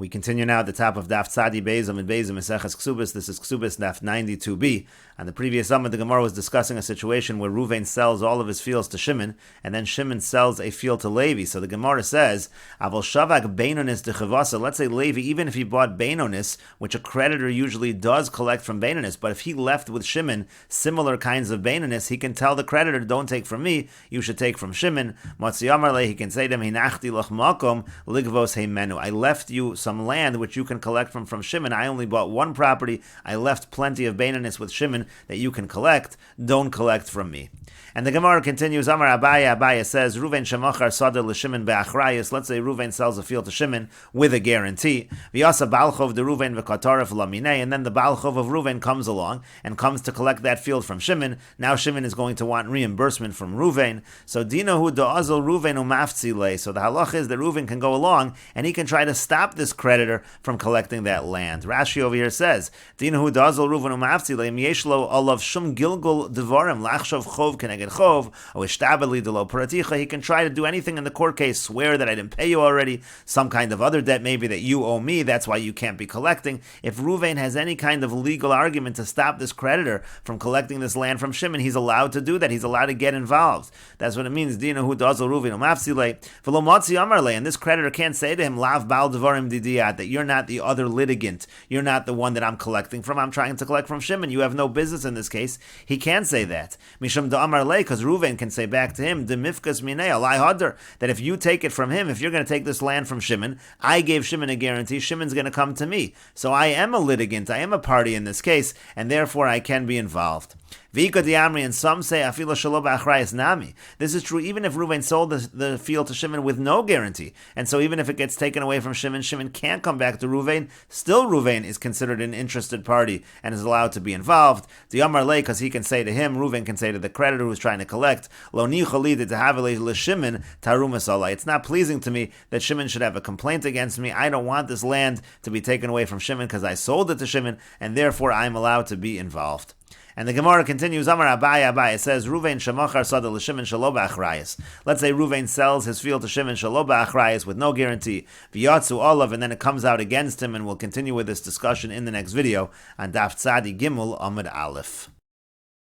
We continue now at the top of Daf Tzadi Beizam and Beizam Mesechet Kesubos. This is Kesuvos Daf 92b. On the previous Amud, the Gemara was discussing a situation where Ruvain sells all of his fields to Shimon, and then Shimon sells a field to Levi. So the Gemara says, Avol Shavak Beinonis Dechavasa. Let's say Levi, even if he bought Beinonis, which a creditor usually does collect from Beinonis, but if he left with Shimon similar kinds of Beinonis, he can tell the creditor, don't take from me, you should take from Shimon. Motzi Amarle, he can say to him, Hinachti lach makom ligvos heimenu. I left you some land which you can collect from Shimon. I only bought one property. I left plenty of Beinonis with Shimon that you can collect. Don't collect from me. And the Gemara continues, Amar Abaya says, Ruvain shemachar sadeh l'Shimon be'achrayus. Let's say Ruvain sells a field to Shimon with a guarantee. V'yasa balchov de Ruvain v'kataref laminei. And then the balchov of Ruvain comes along and comes to collect that field from Shimon. Now Shimon is going to want reimbursement from Ruvain. So dinahu da'azal Ruvain umaftzilei. So the halach is that Ruvain can go along and he can try to stop this creditor from collecting that land. Rashi over here says, dinahu da'azal Ruvain umaftzilei miyeshlo olav shum gilgul devarim lachshav chov keneged chov or ishtabeli delo paraticha. He can try to do anything in the court case, swear that I didn't pay you already, some kind of other debt maybe that you owe me, that's why you can't be collecting. If Ruvain has any kind of legal argument to stop this creditor from collecting this land from Shimon, he's allowed to do that. He's allowed to get involved. That's what it means. Dinahu da'azal Ruvain umaftzilei v'lo motzi amarle. And this creditor can't say to him, lav bal devarim didiyat, that you're not the other litigant. You're not the one that I'm collecting from. I'm trying to collect from Shimon. You have no business in this case. He can't say that. Mishum da'amarle, because Ruvain can say back to him, demifkas minei alai hadar, that if you take it from him, if you're going to take this land from Shimon, I gave Shimon a guarantee, Shimon's going to come to me. So I am a litigant, I am a party in this case, and therefore I can be involved. V'ika di'amri, and some say afilo shelo ba'achrayus nami. This is true even if Ruvain sold the field to Shimon with no guarantee, and so even if it gets taken away from Shimon, Shimon can't come back to Ruvain. Still, Ruvain is considered an interested party and is allowed to be involved. Di'amar le, because he can say to him, Ruvain can say to the creditor who's trying to collect, lo nichali de'tahavele l'Shimon tarumas alai. It's not pleasing to me that Shimon should have a complaint against me. I don't want this land to be taken away from Shimon because I sold it to Shimon, and therefore I'm allowed to be involved. And the Gemara continues, Amar Abaya says, Ruvain shemachar sadeh l'Shimon shelo ba'achrayus. Let's say Ruvain sells his field to Shimon shelo ba'achrayus with no guarantee, v'yatzu olav, and then it comes out against him, and we'll continue with this discussion in the next video on Daf Tzadi Gimel Amud Aleph.